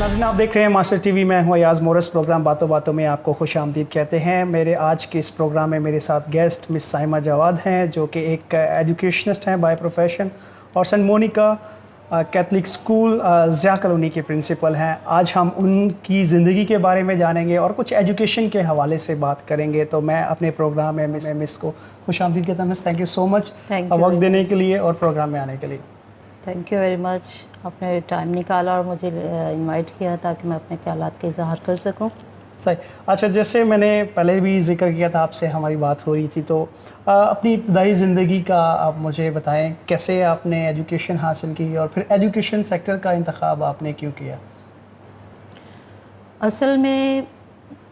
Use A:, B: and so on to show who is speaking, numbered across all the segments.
A: नाज़रीन, आप देख रहे हैं मास्टर टीवी। मैं हूं अयाज मोरस। प्रोग्राम बातों बातों में आपको खुश आमदीद कहते हैं। मेरे आज के इस प्रोग्राम में मेरे साथ गेस्ट मिस साइमा जवाद हैं, जो कि एक एजुकेशनिस्ट हैं बाय प्रोफेशन, और saint Monica Catholic school Zia colony के प्रिंसिपल हैं। आज हम उनकी ज़िंदगी के बारे में जानेंगे और कुछ एजुकेशन के हवाले से बात करेंगे। तो मैं अपने प्रोग्राम में मिस को खुश आमदीद कहता हूँ। Miss, thank you so much वक्त देने के लिए और प्रोग्राम में आने के लिए।
B: Thank you very much. आपने टाइम निकाला और मुझे इनवाइट किया ताकि मैं अपने ख्यालात का इजहार कर सकूं।
A: सही। अच्छा, जैसे मैंने पहले भी जिक्र किया था, आपसे हमारी बात हो रही थी, तो अपनी इब्तदाई ज़िंदगी का आप मुझे बताएं, कैसे आपने एजुकेशन हासिल की और फिर एजुकेशन सेक्टर का इंतखाब आपने क्यों किया?
B: असल में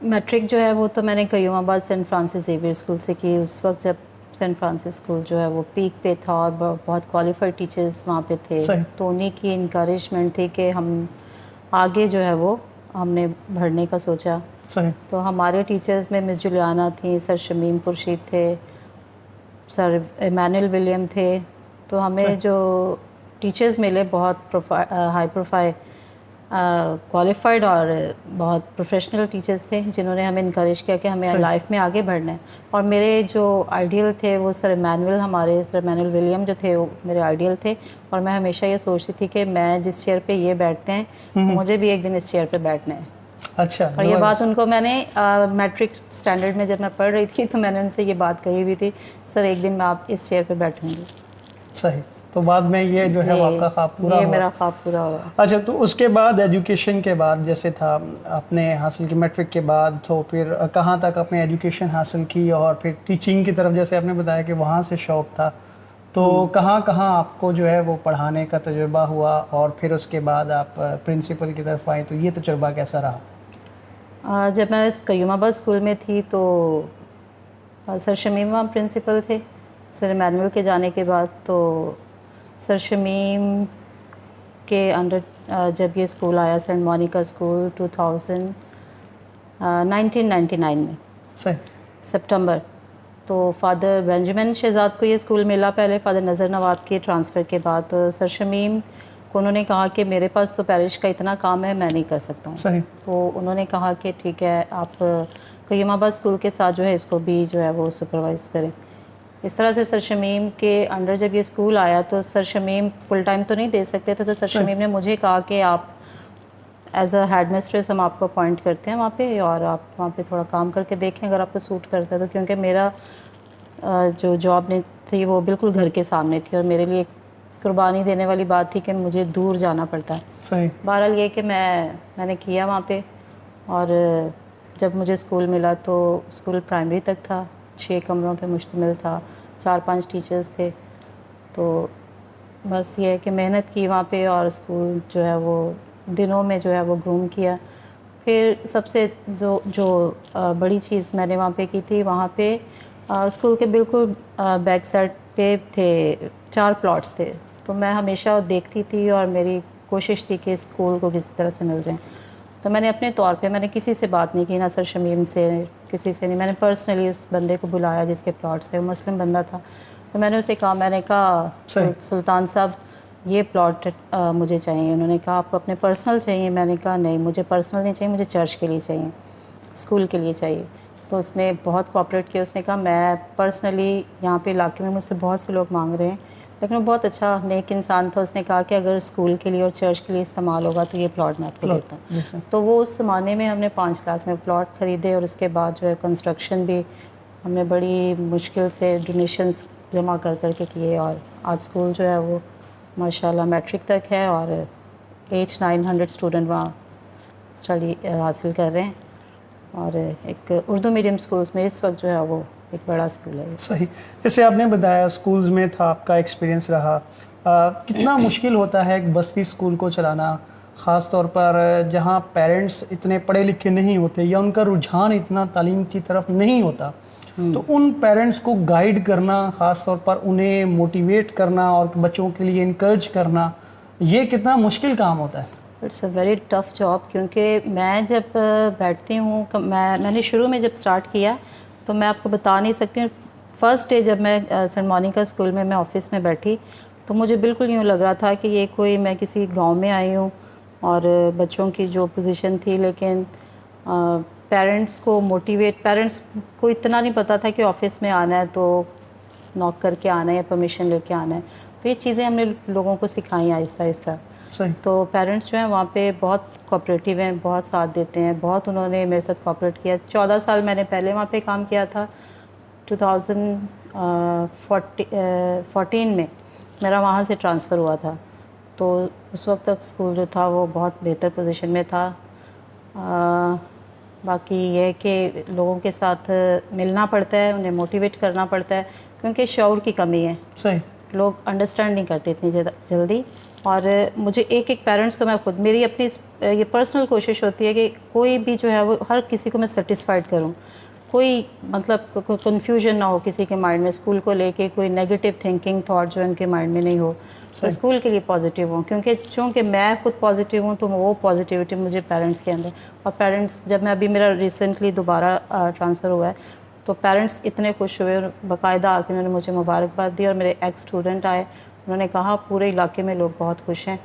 B: मैट्रिक जो है वो तो मैंने Qayyumabad saint Francis Xavier school से की। उस वक्त जब सेंट फ्रांसिस स्कूल जो है वो पीक पे था और बहुत क्वालिफाइड टीचर्स वहाँ पे थे, तो उन्हीं की इनकरेजमेंट थी कि हम आगे जो है वो हमने बढ़ने का सोचा। तो हमारे टीचर्स में मिस जुलियाना थी, सर शमीम खुर्शीद थे, सर इमानुअल विलियम थे। तो हमें जो टीचर्स मिले बहुत हाई प्रोफाइल क्वालिफाइड और बहुत प्रोफेशनल टीचर्स थे, जिन्होंने हमें इनकरेज किया कि हमें लाइफ में आगे बढ़ना है। और मेरे जो आइडियल थे वो सर इमानुअल विलियम जो थे वो मेरे आइडियल थे। और मैं हमेशा ये सोचती थी कि मैं जिस चेयर पे ये बैठते हैं, मुझे भी एक दिन इस चेयर पे बैठना है।
A: अच्छा।
B: और ये बात उनको मैंने मैट्रिक स्टैंडर्ड में जब मैं पढ़ रही थी तो मैंने उनसे ये बात कही हुई थी, सर एक दिन मैं आप इस चेयर पे बैठूंगी।
A: सही। तो बाद में ये जो है वो आपका ख्वाब पूरा हुआ?
B: मेरा ख्वाब पूरा हुआ।
A: अच्छा, तो उसके बाद एजुकेशन के बाद जैसे था आपने हासिल की मैट्रिक के बाद, तो फिर कहाँ तक आपने एजुकेशन हासिल की और फिर टीचिंग की तरफ, जैसे आपने बताया कि वहाँ से शौक़ था, तो कहाँ कहाँ आपको जो है वो पढ़ाने का तजुर्बा हुआ और फिर उसके बाद आप प्रिंसिपल की तरफ आए, तो ये तजुर्बा कैसा रहा?
B: जब मैं कयूमाबाद स्कूल में थी तो सर शमीम वहाँ प्रिंसिपल थे। सर इमानुअल के जाने के बाद तो सर शमीम के अंडर जब ये स्कूल आया, सेंट मोनिका स्कूल 1999 में सितंबर, तो फादर बेंजामिन शहजाद को ये स्कूल मिला पहले, फादर नज़र नवाब के ट्रांसफ़र के बाद। तो सर शमीम को उन्होंने कहा कि मेरे पास तो पैरिश का इतना काम है, मैं नहीं कर सकता हूँ। तो उन्होंने कहा कि ठीक है, आप कयूमाबाद स्कूल के साथ जो है इसको भी जो है वो सुपरवाइज़ करें। इस तरह से सर शमीम के अंडर जब ये स्कूल आया तो सर शमीम फुल टाइम तो नहीं दे सकते थे, तो सर शमीम ने मुझे कहा कि आप एज अ हेड मिस्ट्रेस हम आपको अपॉइंट करते हैं वहाँ पे, और आप वहाँ पे थोड़ा काम करके देखें अगर आपको सूट करता है तो। क्योंकि मेरा जो जॉब नहीं थी वो बिल्कुल घर के सामने थी और मेरे लिए कुर्बानी देने वाली बात थी कि मुझे दूर जाना पड़ता है। बहरहाल ये कि मैंने किया वहाँ पे। और जब मुझे स्कूल मिला तो स्कूल प्राइमरी तक था, 6 कमरों पे मुश्तमिल था, 4-5 टीचर्स थे। तो बस ये है कि मेहनत की वहाँ पे और स्कूल जो है वो दिनों में जो है वो ग्रूम किया। फिर सबसे जो बड़ी चीज़ मैंने वहाँ पे की थी, वहाँ पे स्कूल के बिल्कुल बैक साइड पे थे 4 प्लॉट्स थे। तो मैं हमेशा देखती थी और मेरी कोशिश थी कि स्कूल को किसी तरह से मिल जाए। तो मैंने अपने तौर पे मैंने किसी से बात नहीं की, ना सर शमीम से, किसी से नहीं। मैंने पर्सनली उस बंदे को बुलाया जिसके प्लॉट्स थे, वो मुस्लिम बंदा था। तो मैंने उसे कहा, मैंने कहा सुल्तान साहब ये प्लॉट मुझे चाहिए। उन्होंने कहा आपको अपने पर्सनल चाहिए? मैंने कहा नहीं, मुझे पर्सनल नहीं चाहिए, मुझे चर्च के लिए चाहिए, स्कूल के लिए चाहिए। तो उसने बहुत कोऑपरेट किया। उसने कहा मैं पर्सनली यहाँ पे इलाके में मुझसे बहुत से लोग मांग रहे हैं, लेकिन वो बहुत अच्छा नेक इंसान था। उसने कहा कि अगर स्कूल के लिए और चर्च के लिए इस्तेमाल होगा तो ये प्लॉट मैं आपको देता हूँ। तो वो उस ज़माने में हमने 5 लाख में प्लॉट ख़रीदे और उसके बाद जो है कंस्ट्रक्शन भी हमने बड़ी मुश्किल से डोनेशंस जमा कर के किए। और आज स्कूल जो है वो माशाल्लाह मैट्रिक तक है और 800-900 स्टूडेंट वहाँ स्टडी हासिल कर रहे हैं। और एक उर्दू मीडियम स्कूल्स में इस वक्त जो है वो एक बड़ा स्कूल है।
A: सही। जैसे आपने बताया स्कूल्स में था आपका एक्सपीरियंस रहा, कितना मुश्किल होता है एक बस्ती स्कूल को चलाना, ख़ास तौर पर जहाँ पेरेंट्स इतने पढ़े लिखे नहीं होते या उनका रुझान इतना तालीम की तरफ नहीं होता। तो उन पेरेंट्स को गाइड करना, ख़ास तौर पर उन्हें मोटिवेट करना और बच्चों के लिए इनकरेज करना, ये कितना मुश्किल काम होता है?
B: It's a very tough job. क्योंकि मैं जब बैठती हूँ, मैंने शुरू में जब स्टार्ट किया तो मैं आपको बता नहीं सकती हूँ। फ़र्स्ट डे जब मैं सेंट मोनिका स्कूल में मैं ऑफ़िस में बैठी तो मुझे बिल्कुल यूँ लग रहा था कि ये कोई मैं किसी गांव में आई हूँ اور بچوں کی جو پوزیشن تھی، لیکن پیرنٹس کو موٹیویٹ، پیرنٹس کو اتنا نہیں پتہ تھا کہ آفس میں آنا ہے تو ناک کر کے آنا ہے یا پرمیشن لے کے آنا ہے. تو یہ چیزیں ہم نے لوگوں کو سکھائیں آہستہ آہستہ. تو پیرنٹس جو ہیں وہاں پہ بہت کوآپریٹیو ہیں، بہت ساتھ دیتے ہیں، بہت انہوں نے میرے ساتھ کوآپریٹ کیا. 14 سال میں نے پہلے وہاں پہ کام کیا تھا. 2014 میں میرا وہاں سے ٹرانسفر ہوا تھا. تو اس وقت تک اسکول جو تھا وہ بہت بہتر پوزیشن میں تھا. باقی یہ کہ لوگوں کے ساتھ ملنا پڑتا ہے، انہیں موٹیویٹ کرنا پڑتا ہے، کیونکہ شعور کی کمی ہے.
A: صحیح.
B: لوگ انڈرسٹینڈ نہیں کرتے اتنی جلدی. اور مجھے ایک پیرنٹس کو میں خود، میری اپنی یہ پرسنل کوشش ہوتی ہے کہ کوئی بھی جو ہے وہ ہر کسی کو میں سیٹسفائڈ کروں. کوئی مطلب کنفیوژن نہ ہو کسی کے مائنڈ میں، اسکول کو لے کے کوئی نیگیٹو تھنکنگ تھاٹ جو ان کے مائنڈ میں نہیں ہو. تو اسکول کے لیے پازیٹیو ہوں، کیونکہ چونکہ میں خود پازیٹیو ہوں تو وہ پازیٹیوٹی مجھے پیرنٹس کے اندر. اور پیرنٹس جب میں ابھی میرا ریسنٹلی دوبارہ ٹرانسفر ہوا ہے تو پیرنٹس اتنے خوش ہوئے اور باقاعدہ آ کے انہوں نے مجھے مبارکباد دی. اور میرے ایکس اسٹوڈنٹ آئے، انہوں نے کہا پورے علاقے میں لوگ بہت خوش ہیں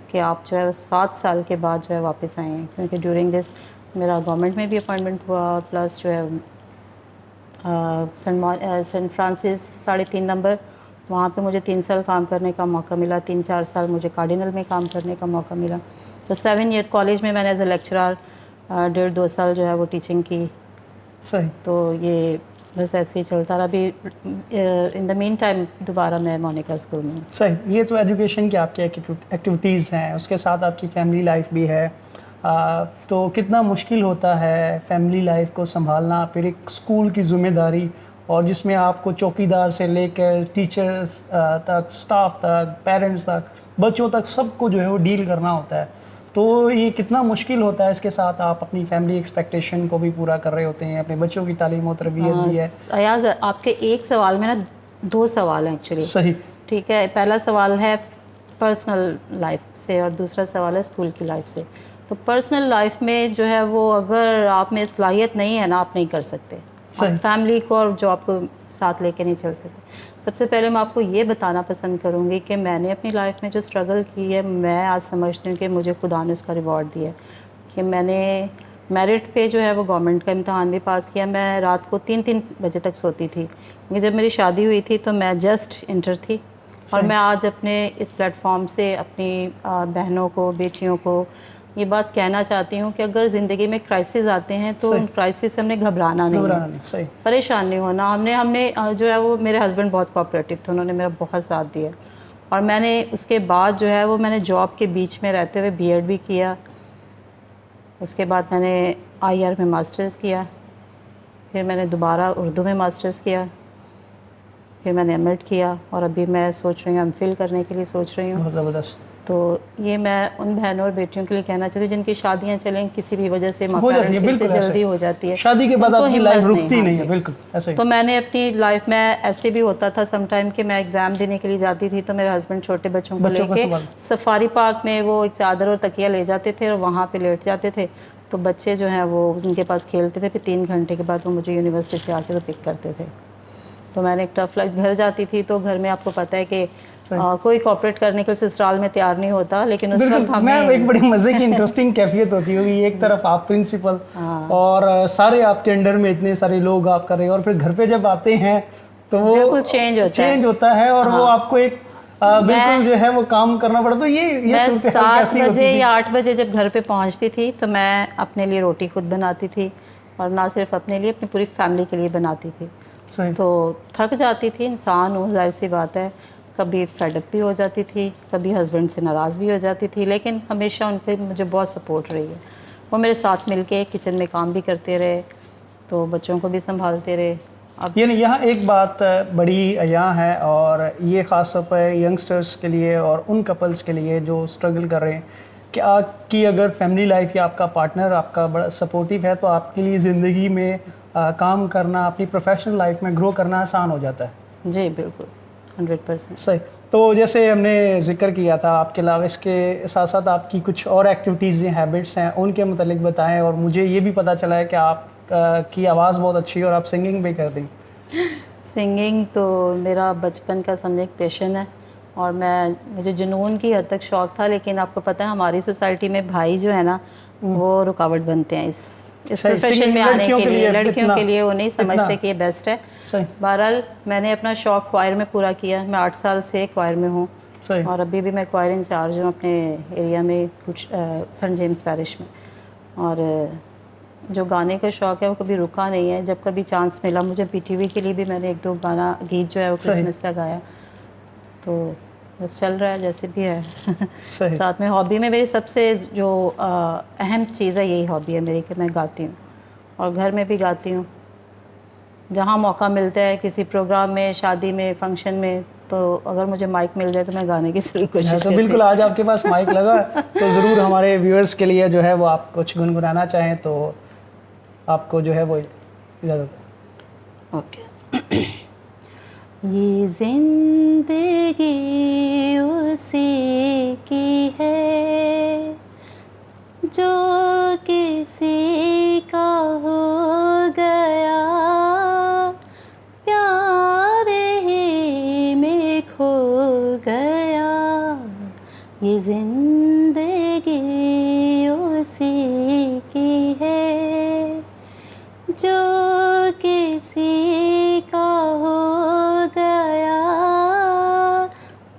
B: کہ آپ جو ہے 7 سال کے بعد جو ہے واپس آئے ہیں. کیونکہ ڈیورنگ دس میرا گورنمنٹ میں بھی اپائنٹمنٹ ہوا، اور پلس جو ہے سینٹ فرانسس 3.5 نمبر وہاں پہ مجھے 3 سال کام کرنے کا موقع ملا. 3-4 سال مجھے کارڈینل میں کام کرنے کا موقع ملا. تو 7 ایئر کالج میں نے ایز اے لیکچرار 1.5-2 سال جو ہے وہ ٹیچنگ کی.
A: صحیح.
B: تو یہ بس ایسے ہی چلتا رہا. ابھی ان دا مین ٹائم دوبارہ میں مونیکا اسکول میں ہوں.
A: صحیح. یہ تو ایجوکیشن کی آپ کی ایکٹیویٹیز ہیں، اس کے ساتھ آپ کی فیملی لائف بھی ہے. تو کتنا مشکل ہوتا ہے فیملی لائف کو سنبھالنا، پھر ایک اسکول کی ذمہ داری، اور جس میں آپ کو چوکیدار سے لے کر ٹیچرز تک، اسٹاف تک، پیرنٹس تک، بچوں تک، سب کو جو ہے وہ ڈیل کرنا ہوتا ہے. تو یہ کتنا مشکل ہوتا ہے. اس کے ساتھ آپ اپنی فیملی ایکسپیکٹیشن کو بھی پورا کر رہے ہوتے ہیں، اپنے بچوں کی تعلیم و تربیت بھی ہے.
B: ایاز، آپ کے ایک سوال میں نا 2 سوال ہیں ایکچولی.
A: صحیح.
B: ٹھیک ہے. پہلا سوال ہے پرسنل لائف سے اور دوسرا سوال ہے اسکول کی لائف سے. تو پرسنل لائف میں جو ہے وہ اگر آپ میں صلاحیت نہیں ہے نا، آپ نہیں کر سکتے. فیملی کو اور جو آپ کو ساتھ لے کے نہیں چل سکتے. سب سے پہلے میں آپ کو یہ بتانا پسند کروں گی کہ میں نے اپنی لائف میں جو اسٹرگل کی ہے، میں آج سمجھتی ہوں کہ مجھے خدا نے اس کا ریوارڈ دیا ہے. کہ میں نے میرٹ پہ جو ہے وہ گورنمنٹ کا امتحان بھی پاس کیا. میں رات کو 3 بجے تک سوتی تھی. کیونکہ جب میری شادی ہوئی تھی تو میں جسٹ انٹر تھی. اور میں آج اپنے اس پلیٹ فارم سے اپنی بہنوں کو، بیٹیوں کو یہ بات کہنا چاہتی ہوں کہ اگر زندگی میں کرائسس آتے ہیں تو ان کرائسس سے ہم نے گھبرانا نہیں ہے، پریشان نہیں ہونا. ہم نے جو ہے وہ، میرے ہسبینڈ بہت کوآپریٹیو تھے، انہوں نے میرا بہت ساتھ دیا. اور میں نے اس کے بعد جو ہے وہ، میں نے جاب کے بیچ میں رہتے ہوئے بی ایڈ بھی کیا. اس کے بعد میں نے IR میں ماسٹرز کیا. پھر میں نے دوبارہ اردو میں ماسٹرز کیا. پھر میں نے MEd کیا. اور ابھی میں سوچ رہی ہوں MPhil کرنے کے لیے سوچ رہی ہوں.
A: بہت زبردست.
B: تو یہ میں ان بہنوں اور بیٹیوں کے لیے کہنا چاہتی ہوں جن کی شادیاں چلیں کسی بھی وجہ سے جلدی ہو جاتی ہے.
A: شادی کے بعد آپ کی لائف رکتی نہیں ہے. بالکل ایسے ہی.
B: تو میں نے اپنی لائف میں ایسے بھی ہوتا تھا سم ٹائم کہ میں ایگزام دینے کے لیے جاتی تھی تو میرے ہسبینڈ چھوٹے بچوں کو لے کے سفاری پارک میں وہ ایک چادر اور تکیہ لے جاتے تھے اور وہاں پہ لیٹ جاتے تھے. تو بچے جو ہیں وہ ان کے پاس کھیلتے تھے. پھر 3 گھنٹے کے بعد وہ مجھے یونیورسٹی سے آ کے تو پک کرتے تھے. تو میں نے ایک ٹف لائف، گھر جاتی تھی تو گھر میں آپ کو پتہ ہے کہ کوئی کوآپریٹ کرنے کے سسرال میں تیار نہیں ہوتا. لیکن اس وقت ہمیں
A: ایک بڑی مزے کی انٹرسٹنگ کیفیت ہوتی ہوگی. ایک طرف آپ پرنسپل اور سارے آپ کے انڈر میں اتنے سارے لوگ آپ کر رہے ہیں، اور پھر گھر پہ جب آتے ہیں تو وہ
B: بالکل چینج ہوتا
A: ہے اور وہ آپ کو ایک بالکل جو ہے وہ کام کرنا پڑتا. تو یہ
B: 7 بجے یا 8 بجے جب گھر پہ پہنچتی تھی تو میں اپنے لیے روٹی خود بناتی تھی، اور نہ صرف اپنے لیے، اپنی پوری فیملی کے لیے بناتی تھی. تو تھک جاتی تھی، انسان ہوں، ظاہر سی بات ہے. کبھی فیڈ اپ بھی ہو جاتی تھی، کبھی ہسبینڈ سے ناراض بھی ہو جاتی تھی، لیکن ہمیشہ ان پہ مجھے بہت سپورٹ رہی ہے. وہ میرے ساتھ مل کے کچن میں کام بھی کرتے رہے، تو بچوں کو بھی سنبھالتے رہے.
A: اب یعنی یہاں ایک بات بڑی عیاں ہے، اور یہ خاص طور پہ ینگسٹرس کے لیے اور ان کپلس کے لیے جو اسٹرگل کر رہے ہیں، کہ آپ کی اگر فیملی لائف یا آپ کا پارٹنر آپ کا بڑا سپورٹیو ہے تو آپ کے لیے زندگی میں کام کرنا، اپنی پروفیشنل لائف میں گرو کرنا آسان ہو جاتا ہے.
B: جی بالکل 100%.
A: صحیح. تو جیسے ہم نے ذکر کیا تھا، آپ کے علاوہ اس کے ساتھ ساتھ آپ کی کچھ اور ایکٹیویٹیز یا ہیبٹس ہیں، ان کے متعلق بتائیں. اور مجھے یہ بھی پتہ چلا ہے کہ آپ کی آواز بہت اچھی ہے اور آپ سنگنگ بھی کر دیں.
B: سنگنگ تو میرا بچپن کا سمجھے ایک پیشن ہے. اور مجھے جنون کی حد تک شوق تھا، لیکن آپ کو پتہ ہے ہماری سوسائٹی میں بھائی جو ہے نا وہ رکاوٹ بنتے ہیں اس پروفیشن میں آنے کے لیے. لڑکیوں کے لیے وہ نہیں سمجھتے کہ یہ بیسٹ ہے. بہرحال میں نے اپنا شوق کوائر میں پورا کیا. میں 8 سال سے کوائر میں ہوں اور ابھی بھی میں کوائر انچارج ہوں اپنے ایریا میں کچھ سنٹ جیمز پیرش میں. اور جو گانے کا شوق ہے وہ کبھی رکا نہیں ہے. جب کبھی چانس ملا مجھے پی ٹی وی کے لیے بھی میں نے 1-2 گیت جو ہے وہ کرسمس کا گایا. تو بس چل رہا ہے جیسے بھی ہے. ساتھ میں ہابی میں میری سب سے جو اہم چیز ہے یہی ہابی ہے میری کہ میں گاتی ہوں اور گھر میں بھی گاتی ہوں. جہاں موقع ملتا ہے کسی پروگرام میں، شادی میں، فنکشن میں، تو اگر مجھے مائک مل جائے تو میں گانے کی ضرور کوشش کرتی ہوں.
A: بالکل آج آپ کے پاس مائک لگا تو ضرور ہمارے ویورز کے لیے جو ہے وہ آپ کچھ گنگنانا چاہیں تو آپ کو جو ہے وہ اجازت ہے.
B: اوکے. یہ زندگی اسی کی ہے جو کسی کا ہو گیا، پیار ہی میں کھو گیا. یہ زندگی اسی کی ہے جو کسی کا ہو گیا،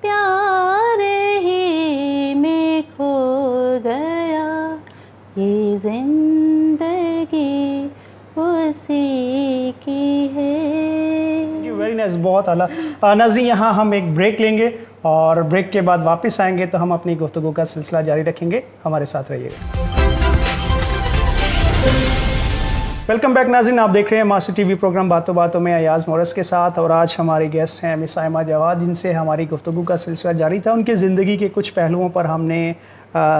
B: پیار ہی میں کھو گیا. یہ زندگی اسی کی ہے.
A: ویری نائس، بہت اعلیٰ. ناظرین یہاں ہم ایک بریک لیں گے اور بریک کے بعد واپس آئیں گے تو ہم اپنی گفتگو کا سلسلہ جاری رکھیں گے. ہمارے ساتھ رہیے گا. ویلکم بیک ناظرین، آپ دیکھ رہے ہیں ماسٹر ٹی وی پروگرام باتوں باتوں میں ایاز مورس کے ساتھ. اور آج ہماری گیسٹ ہیں مس سائمہ جواد، جن سے ہماری گفتگو کا سلسلہ جاری تھا. ان کے زندگی کے کچھ پہلوؤں پر ہم نے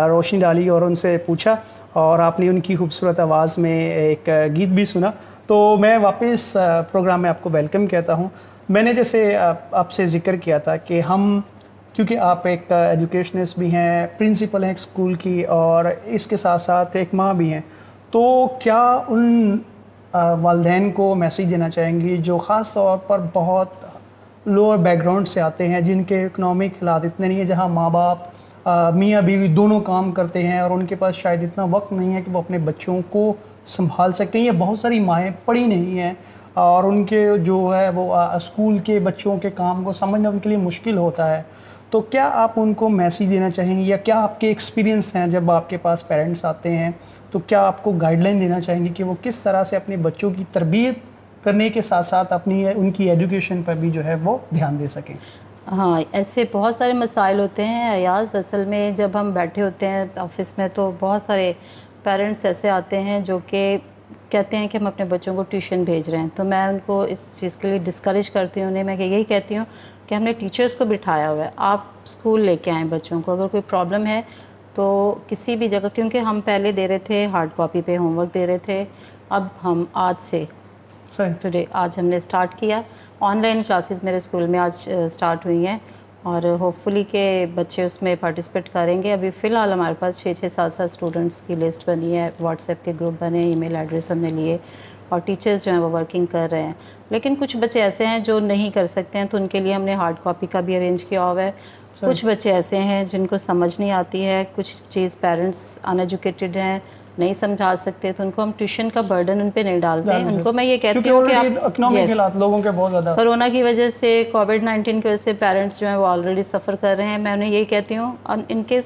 A: روشنی ڈالی اور ان سے پوچھا اور آپ نے ان کی خوبصورت آواز میں ایک گیت بھی سنا. تو میں واپس پروگرام میں آپ کو ویلکم کہتا ہوں. میں نے جیسے آپ سے ذکر کیا تھا کہ ہم، کیونکہ آپ ایک ایجوکیشنسٹ بھی ہیں، پرنسپل ہیں ایک اسکول کی، اور اس کے ساتھ ساتھ ایک ماں بھی ہیں، تو کیا ان والدین کو میسیج دینا چاہیں گی جو خاص طور پر بہت لوور بیک گراؤنڈ سے آتے ہیں، جن کے اکنامک حالات اتنے نہیں ہیں، جہاں ماں باپ میاں بیوی دونوں کام کرتے ہیں اور ان کے پاس شاید اتنا وقت نہیں ہے کہ وہ اپنے بچوں کو سنبھال سکتے ہیں. یا بہت ساری مائیں پڑھی نہیں ہیں اور ان کے جو ہے وہ اسکول کے بچوں کے کام کو سمجھنا ان کے لیے مشکل ہوتا ہے. تو کیا آپ ان کو میسیج دینا چاہیں گے، یا کیا آپ کے ایکسپیرینس ہیں جب آپ کے پاس پیرنٹس آتے ہیں تو کیا آپ کو گائیڈ لائن دینا چاہیں گے کہ وہ کس طرح سے اپنے بچوں کی تربیت کرنے کے ساتھ ساتھ ان کی ایجوکیشن پر بھی جو ہے وہ دھیان دے سکیں؟
B: ہاں، ایسے بہت سارے مسائل ہوتے ہیں ایاز. اصل میں جب ہم بیٹھے ہوتے ہیں آفس میں تو بہت سارے پیرنٹس ایسے آتے ہیں جو کہ کہتے ہیں کہ ہم اپنے بچوں کو ٹیوشن بھیج رہے ہیں. تو میں ان کو اس چیز کے لیے ڈسکریج کرتی ہوں. میں یہی کہتی ہوں کہ ہم نے ٹیچرس کو بٹھایا ہوا ہے، آپ اسکول لے کے آئیں بچوں کو. اگر کوئی پرابلم ہے تو کسی بھی جگہ، کیونکہ ہم پہلے دے رہے تھے ہارڈ کاپی پہ ہوم ورک دے رہے تھے، اب ہم آج سے آج ہم نے اسٹارٹ کیا آن لائن کلاسز. میرے اسکول میں آج اسٹارٹ ہوئی ہیں اور ہوپ فلی کہ بچے اس میں پارٹیسپیٹ کریں گے. ابھی فی الحال ہمارے پاس 6-7 اسٹوڈنٹس کی لسٹ بنی ہے، واٹس ایپ کے گروپ بنے، ای میل ایڈریس ہم نے لیے اور ٹیچرز جو ہیں وہ ورکنگ کر رہے ہیں. لیکن کچھ بچے ایسے ہیں جو نہیں کر سکتے ہیں تو ان کے لیے ہم نے ہارڈ کاپی کا بھی ارینج کیا ہوا ہے. کچھ بچے ایسے ہیں جن کو سمجھ نہیں آتی ہے، کچھ چیز پیرنٹس ان ایجوکیٹڈ ہیں، نہیں سمجھا سکتے، تو ان کو ہم ٹیوشن کا برڈن ان پہ نہیں ڈالتے. ان کو میں یہ کہتی ہوں کہ آپ
A: لوگوں کے بہت زیادہ
B: کرونا کی وجہ سے، کووڈ-19 کی وجہ سے پیرنٹس جو ہیں وہ آلریڈی سفر کر رہے ہیں. میں انہیں یہی کہتی ہوں، ان کے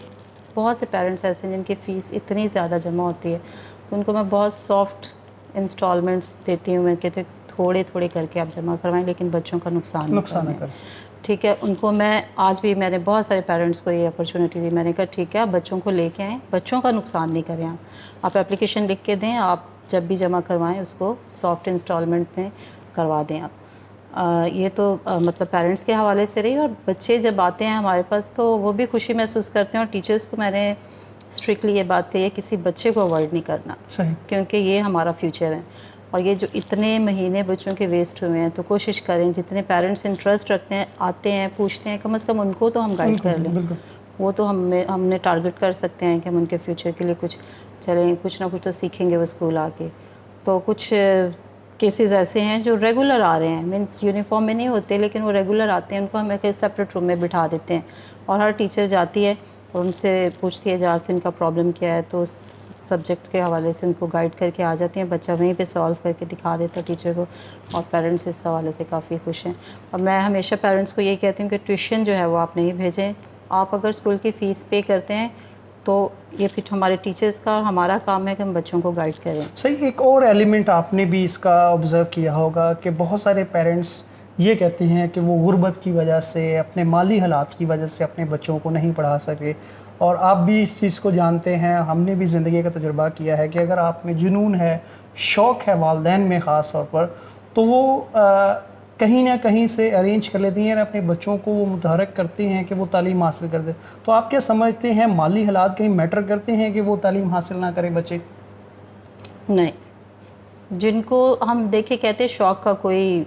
B: بہت سے پیرنٹس ایسے ہیں جن کی فیس اتنی زیادہ جمع ہوتی ہے تو ان کو میں بہت سافٹ انسٹالمنٹس دیتی ہوں. میں کہتی ہوں تھوڑے تھوڑے کر کے آپ جمع کروائیں لیکن بچوں کا نقصان نہ کریں. ٹھیک ہے، ان کو میں آج بھی میں نے بہت سارے پیرنٹس کو یہ اپرچونیٹی دی. میں نے کہا ٹھیک ہے آپ بچوں کو لے کے آئیں، بچوں کا نقصان نہیں کریں. آپ اپلیکیشن لکھ کے دیں، آپ جب بھی جمع کروائیں اس کو سافٹ انسٹالمنٹ میں کروا دیں آپ. یہ تو مطلب پیرنٹس کے حوالے سے رہی. اور بچے جب آتے ہیں ہمارے پاس تو وہ بھی خوشی محسوس کرتے ہیں. اور ٹیچرس کو میں نے اسٹرکٹلی یہ بات کہی ہے کسی بچے کو اوائڈ نہیں کرنا، کیونکہ یہ ہمارا فیوچر ہے. اور یہ جو اتنے مہینے بچوں کے ویسٹ ہوئے ہیں تو کوشش کریں جتنے پیرنٹس انٹرسٹ رکھتے ہیں، آتے ہیں، پوچھتے ہیں، کم از کم ان کو تو ہم گائیڈ کر لیں. وہ تو ہم نے ٹارگٹ کر سکتے ہیں کہ ہم ان کے فیوچر کے لیے کچھ چلیں، کچھ نہ کچھ تو سیکھیں گے وہ اسکول آ کے. تو کچھ केसेस ऐसे हैं जो रेगुलर आ रहे हैं, मीन्स यूनिफॉर्म में नहीं होते लेकिन वो रेगुलर आते हैं, उनको हम एक सेपरेट रूम में बिठा देते हैं और हर टीचर जाती है और उनसे पूछती है जाके उनका प्रॉब्लम क्या है, तो उस सब्जेक्ट के हवाले से उनको गाइड करके आ जाती हैं, बच्चा वहीं पे सॉल्व करके दिखा देता है टीचर को, और पेरेंट्स इस हवाले से काफ़ी खुश हैं। और मैं हमेशा पेरेंट्स को ये कहती हूँ कि ट्यूशन जो है वो आप नहीं भेजें, आप अगर स्कूल की फ़ीस पे करते हैं तो ये फिर हमारे टीचर्स का और हमारा काम है कि हम बच्चों को गाइड करें।
A: सही, एक और एलिमेंट आपने भी इसका ऑब्ज़र्व किया होगा कि बहुत सारे पेरेंट्स ये कहते हैं कि वो गुर्बत की वजह से, अपने माली हालात की वजह से अपने बच्चों को नहीं पढ़ा सके, और आप भी इस चीज़ को जानते हैं, हमने भी ज़िंदगी का तजुर्बा किया है कि अगर आप में जुनून है, शौक़ है वालिदैन में ख़ास तौर पर, तो वो कहीं ना कहीं से अरेंज कर लेती हैं और अपने बच्चों को वो मुतहरक करती हैं कि वो तालीम हासिल कर दे। तो आप क्या समझते हैं, माली हालात कहीं मैटर करते हैं कि वो तालीम हासिल ना करें बच्चे?
B: नहीं, जिनको हम देखे कहते हैं शौक़ का कोई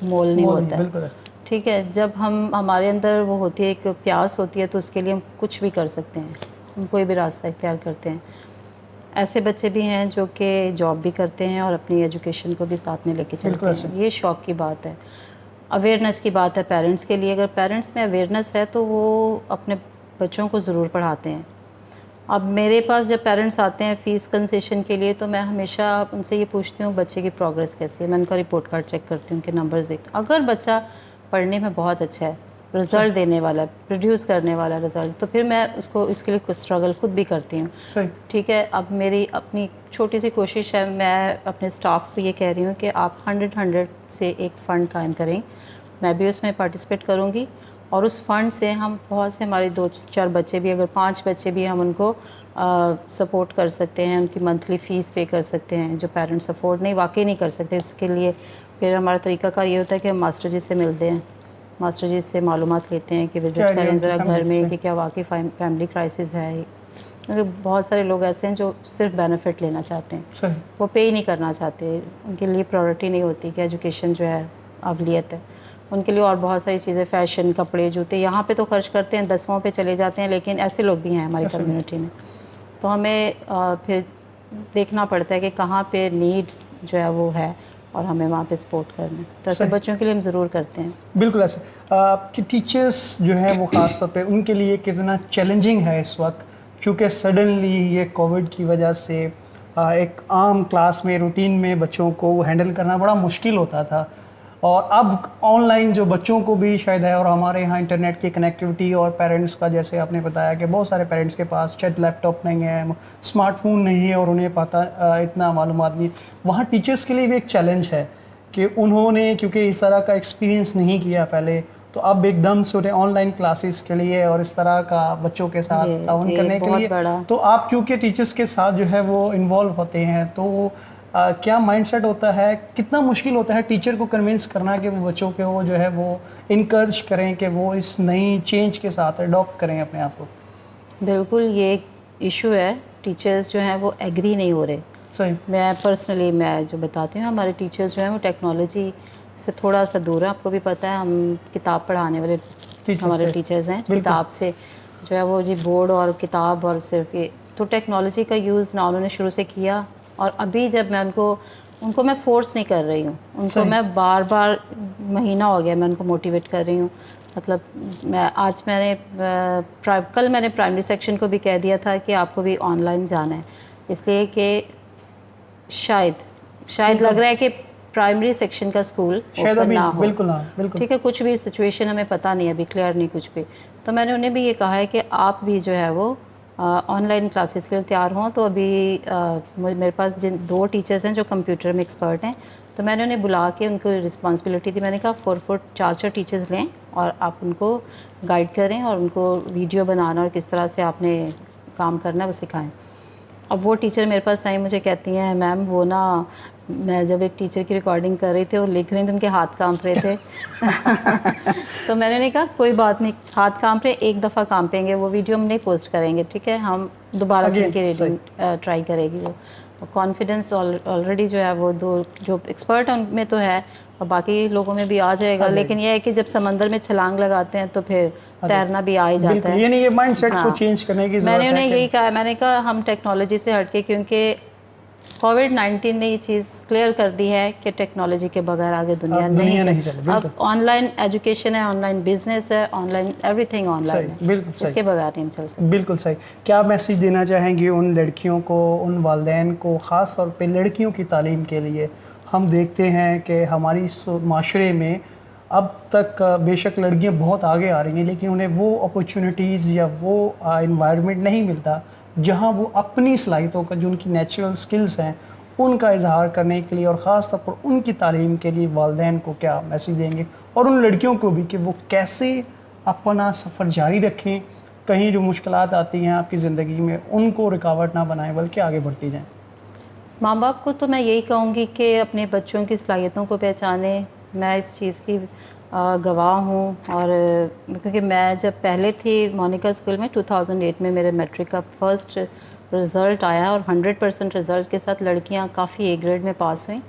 B: मोल नहीं होता है, ठीक है। जब हमारे अंदर वो होती है, एक प्यास होती है, तो उसके लिए हम कुछ भी कर सकते हैं, हम कोई भी रास्ता इख्तियार करते हैं। ऐसे बच्चे भी हैं जो कि जॉब भी करते हैं और अपनी एजुकेशन को भी साथ में लेके चलते हैं, ये शौक़ की बात है। अवेयरनेस की बात है पेरेंट्स के लिए, अगर पेरेंट्स में अवेयरनेस है तो वो अपने बच्चों को ज़रूर पढ़ाते हैं। अब मेरे पास जब पेरेंट्स आते हैं फ़ीस कंसेशन के लिए, तो मैं हमेशा उनसे ये पूछती हूँ बच्चे की प्रोग्रेस कैसी है, मैं उनका रिपोर्ट कार्ड चेक करती हूँ, उनके नंबर्स देखती हूँ। अगर बच्चा पढ़ने में बहुत अच्छा है, रिज़ल्ट देने वाला, प्रोड्यूस करने वाला रिज़ल्ट, तो फिर मैं उसको इसके लिए कुछ स्ट्रगल खुद भी करती हूँ, ठीक है। अब मेरी अपनी छोटी सी कोशिश है, मैं अपने स्टाफ को ये कह रही हूँ कि आप 100 से एक फ़ंड कायम करें, मैं भी उसमें पार्टिसिपेट करूँगी, और उस फ़ंड से हम बहुत से हमारे 2-4 बच्चे भी, अगर 5 बच्चे भी, हम उनको सपोर्ट कर सकते हैं, उनकी मंथली फ़ीस पे कर सकते हैं, जो पेरेंट्स अफोर्ड नहीं, वाकई नहीं कर सकते। उसके लिए फिर हमारा तरीक़ाकार ये होता है कि हम मास्टर जी से मिलते हैं, मास्टर जी से मालूमात लेते हैं कि विज़िट करें ज़रा घर में कि क्या वाकई फैमिली क्राइसिस है, क्योंकि बहुत सारे लोग ऐसे हैं जो सिर्फ बेनिफिट लेना चाहते हैं, वो पे ही नहीं करना चाहते, उनके लिए प्रायोरिटी नहीं होती कि एजुकेशन जो है अवलियत है उनके लिए, और बहुत सारी चीज़ें, फ़ैशन, कपड़े, जूते, यहाँ पे तो खर्च करते हैं, 10वां पे चले जाते हैं, लेकिन ऐसे लोग भी हैं हमारी कम्युनिटी में। तो हमें फिर देखना पड़ता है कि कहाँ पे नीड्स जो है वो है और हमें वहाँ पे सपोर्ट करना है, तो ऐसे बच्चों के लिए हम ज़रूर करते हैं।
A: बिल्कुल ऐसे कि टीचर्स जो हैं वो ख़ास तौर पे उनके लिए कितना चैलेंजिंग है इस वक्त, क्योंकि सडनली ये कोविड की वजह से एक आम क्लास में, रूटीन में बच्चों को हैंडल करना बड़ा मुश्किल होता था, और अब ऑनलाइन जो बच्चों को भी शायद है, और हमारे यहाँ इंटरनेट की कनेक्टिविटी, और पेरेंट्स का जैसे आपने बताया कि बहुत सारे पेरेंट्स के पास शायद लैपटॉप नहीं है, स्मार्टफोन नहीं है, और उन्हें पता इतना मालूमात नहीं। वहाँ टीचर्स के लिए भी एक चैलेंज है कि उन्होंने, क्योंकि इस तरह का एक्सपीरियंस नहीं किया पहले, तो अब एकदम से उन्हें ऑनलाइन क्लासेस के लिए और इस तरह का बच्चों के साथ ताउन करने के लिए, तो आप क्योंकि टीचर्स के साथ जो है वो इन्वॉल्व होते हैं, तो क्या माइंडसेट होता है, कितना मुश्किल होता है टीचर को कन्विंस करना कि वो बच्चों को जो है वो इनकरेज करें कि वो इस नई चेंज के साथ अडॉप्ट करें अपने आप को?
B: बिल्कुल, ये एक इशू है, टीचर्स जो हैं वो एग्री नहीं हो रहे।
A: सही,
B: मैं पर्सनली मैं जो बताती हूँ, हमारे टीचर्स जो हैं वो टेक्नोलॉजी से थोड़ा सा दूर है। आपको भी पता है, हम किताब पढ़ाने वाले हमारे टीचर्स हैं, किताब से जो है वो जी बोर्ड और किताब और सिर्फ ये, तो टेक्नोलॉजी का यूज़ ना उन्होंने शुरू से किया, और अभी जब मैं उनको मैं फ़ोर्स नहीं कर रही हूँ, उनको मैं बार बार, महीना हो गया मैं उनको मोटिवेट कर रही हूँ। मतलब कल मैंने प्राइमरी सेक्शन को भी कह दिया था कि आपको भी ऑनलाइन जाना है, इसलिए कि शायद लग रहा है कि प्राइमरी सेक्शन का स्कूल ओपन ना हो,
A: बिल्कुल,
B: ठीक है, कुछ भी सिचुएशन हमें पता नहीं है, अभी क्लियर नहीं कुछ भी। तो मैंने उन्हें भी ये कहा है कि आप भी जो है वो ऑनलाइन क्लासेस के लिए तैयार हों। तो अभी मेरे पास जिन 2 टीचर्स हैं जो कंप्यूटर में एक्सपर्ट हैं, तो मैंने उन्हें बुला के उनको रिस्पांसिबिलिटी दी, मैंने कहा 4 टीचर्स लें और आप उनको गाइड करें और उनको वीडियो बनाना और किस तरह से आपने काम करना है वो सिखाएं। अब वो टीचर मेरे पास आई, मुझे कहती हैं मैम वो ना, मैं जब एक टीचर की रिकॉर्डिंग कर रही थी और लिख रही थी, उनके हाथ कांप रहे थे तो मैंने नहीं कहा कोई बात नहीं, हाथ कांप रहे, एक दफ़ा कांपेंगे, वो वीडियो हम नहीं पोस्ट करेंगे, ठीक है, हम दोबारा से उनकी रीडिंग ट्राई करेगी। वो कॉन्फिडेंस ऑलरेडी जो है वो 2 जो एक्सपर्ट हैं उनमें तो है, और बाकी लोगों में भी आ जाएगा, लेकिन यह है कि जब समंदर में छलांग लगाते हैं तो फिर तैरना भी आ ही जाता है।
A: ये माइंडसेट को चेंज करने की ज़रूरत है।
B: मैंने उन्हें यही कहा, मैंने कहा हम टेक्नोलॉजी से हटके, क्योंकि कोविड-19 ने ये चीज़ क्लियर कर दी है कि टेक्नोलॉजी के बगैर आगे दुनिया नहीं चले। अब ऑनलाइन एजुकेशन है, ऑनलाइन बिजनेस है, ऑनलाइन एवरीथिंग ऑनलाइन है,
A: बिल्कुल सही,
B: इसके बगैर नहीं चल सकते।
A: बिल्कुल सही। क्या मैसेज देना चाहेंगी उन लड़कियों को, उन वालिदैन को, ख़ास तौर पे लड़कियों की तालीम के लिए? हम देखते हैं कि हमारी माशरे में अब तक बेशक लड़कियां बहुत आगे आ रही हैं, लेकिन उन्हें वो अपॉर्चुनिटीज़ या वो इन्वायरमेंट नहीं मिलता जहां वो अपनी सलाहियतों का, जो उनकी नेचुरल स्किल्स हैं, उनका इजहार करने के लिए, और ख़ास तौर पर उनकी तालीम के लिए वालिदैन को क्या मैसेज देंगे, और उन लड़कियों को भी कि वो कैसे अपना सफ़र जारी रखें, कहीं जो मुश्किलात आती हैं आपकी ज़िंदगी में उनको रुकावट ना बनाएं बल्कि आगे बढ़ती जाएं?
B: माँ बाप को तो मैं यही कहूँगी कि अपने बच्चों की सलाहियतों को पहचानें। मैं इस चीज़ की गवाह हूँ, और क्योंकि मैं जब पहले थी मोनिका स्कूल में 2008 में मेरे मैट्रिक का फर्स्ट रिज़ल्ट आया और 100% रिज़ल्ट के साथ लड़कियाँ काफ़ी ए ग्रेड में पास हुई,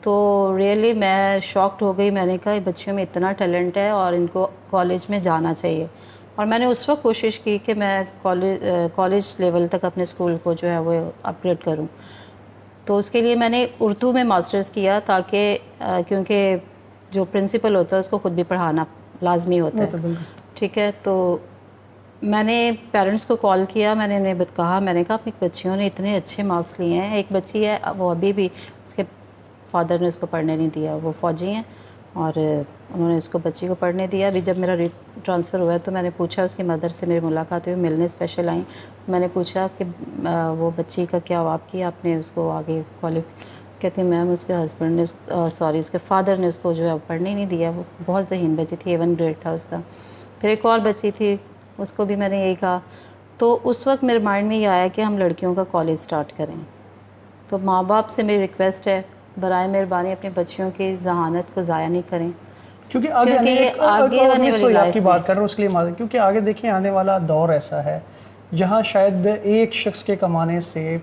B: तो रियली मैं शॉक्ड हो गई। मैंने कहा बच्चियों में इतना टैलेंट है और इनको कॉलेज में जाना चाहिए, और मैंने उस वक्त कोशिश की कि मैं कॉलेज लेवल तक अपने स्कूल को जो है वो अपग्रेड करूँ। तो उसके लिए मैंने उर्दू में मास्टर्स किया, ताकि क्योंकि जो प्रिंसिपल होता है उसको ख़ुद भी पढ़ाना लाजमी होता है, ठीक है। तो मैंने पेरेंट्स को कॉल किया, मैंने उन्हें कहा, मैंने कहा अपनी बच्चियों ने इतने अच्छे मार्क्स लिए हैं, एक बच्ची है वो अभी भी उसके फादर ने उसको पढ़ने नहीं दिया, वो फ़ौजी हैं और उन्होंने उसको बच्ची को पढ़ने दिया। अभी जब मेरा ट्रांसफ़र हुआ है तो मैंने पूछा, उसकी मदर से मेरी मुलाकात हुई, मिलने स्पेशल आई, मैंने पूछा कि वो बच्ची का क्या जवाब किया आपने उसको आगे कहती मैम उसके हस्बैंड ने उसके फादर ने उसको जो है पढ़ने नहीं दिया, वो बहुत ज़हीन बच्ची थी, 1 ग्रेड था उसका। फिर एक और बच्ची थी, उसको भी मैंने यही कहा। तो उस वक्त मेरे माइंड में ये आया कि हम लड़कियों का कॉलेज स्टार्ट करें। तो माँ बाप से मेरी रिक्वेस्ट है, बराए मेहरबानी अपनी बच्चियों की जहानत को ज़ाया नहीं करें,
A: क्योंकि आगे आने वाली आपकी बात कर रहा हूँ उसके लिए, क्योंकि आगे देखिए आने वाला दौर ऐसा है जहाँ शायद एक शख्स के कमाने से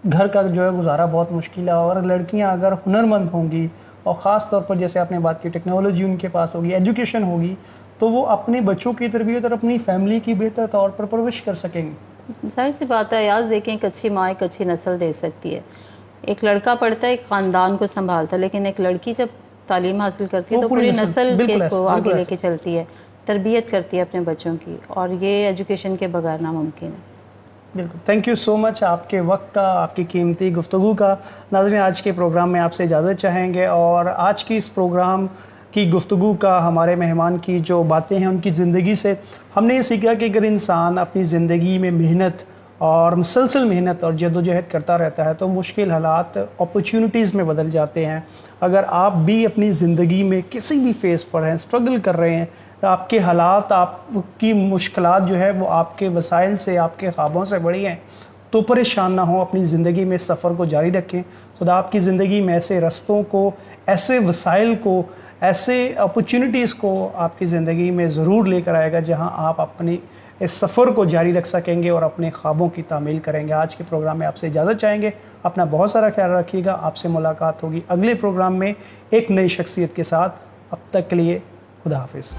A: घर का जो है गुजारा बहुत मुश्किल है, और लड़कियां अगर हुनरमंद होंगी और ख़ास तौर पर जैसे आपने बात की टेक्नोलॉजी उनके पास होगी, एजुकेशन होगी, तो वो अपने बच्चों की तरबियत और अपनी फैमिली की बेहतर तौर पर परवरिश कर सकेंगे।
B: जाहिर सी बात है, याद देखें एक अच्छी माँ एक अच्छी नस्ल दे सकती है। एक लड़का पढ़ता है एक ख़ानदान को संभालता है, लेकिन एक लड़की जब तालीम हासिल करती है तो पूरी नस्ल को आगे लेके चलती है, तरबियत करती है अपने बच्चों की, और ये एजुकेशन के बगैर नामुमकिन है।
A: बिल्कुल। थैंक यू सो मच आपके वक्त का, आपकी कीमती गुफ्तगू का। नाज़रीन, आज के प्रोग्राम में आपसे इजाज़त चाहेंगे, और आज की इस प्रोग्राम की गुफ्तगू का हमारे मेहमान की जो बातें हैं उनकी ज़िंदगी से हमने ये सीखा कि अगर इंसान अपनी ज़िंदगी में मेहनत और मुसलसल मेहनत और जद्दोजहद करता रहता है तो मुश्किल हालात अपॉर्चुनिटीज़ में बदल जाते हैं। अगर आप भी अपनी ज़िंदगी में किसी भी फेज़ पर हैं, स्ट्रगल कर रहे हैं, आपके हालात, आपकी मुश्किलात जो है वो आपके वसाइल से, आपके ख्वाबों से बड़ी हैं, तो परेशान ना हो, अपनी ज़िंदगी में सफ़र को जारी रखें। खुदा आपकी ज़िंदगी में ऐसे रस्तों को, ऐसे वसाइल को, ऐसे अपॉर्चुनिटीज़ को आपकी ज़िंदगी में ज़रूर लेकर आएगा जहां आप अपनी इस सफ़र को जारी रख सकेंगे और अपने ख्वाबों की तामील करेंगे। आज के प्रोग्राम में आपसे इजाज़त चाहेंगे। अपना बहुत सारा ख्याल रखिएगा। आपसे मुलाकात होगी अगले प्रोग्राम में एक नई शख्सियत के साथ। अब तक के लिए खुदा हाफिज़।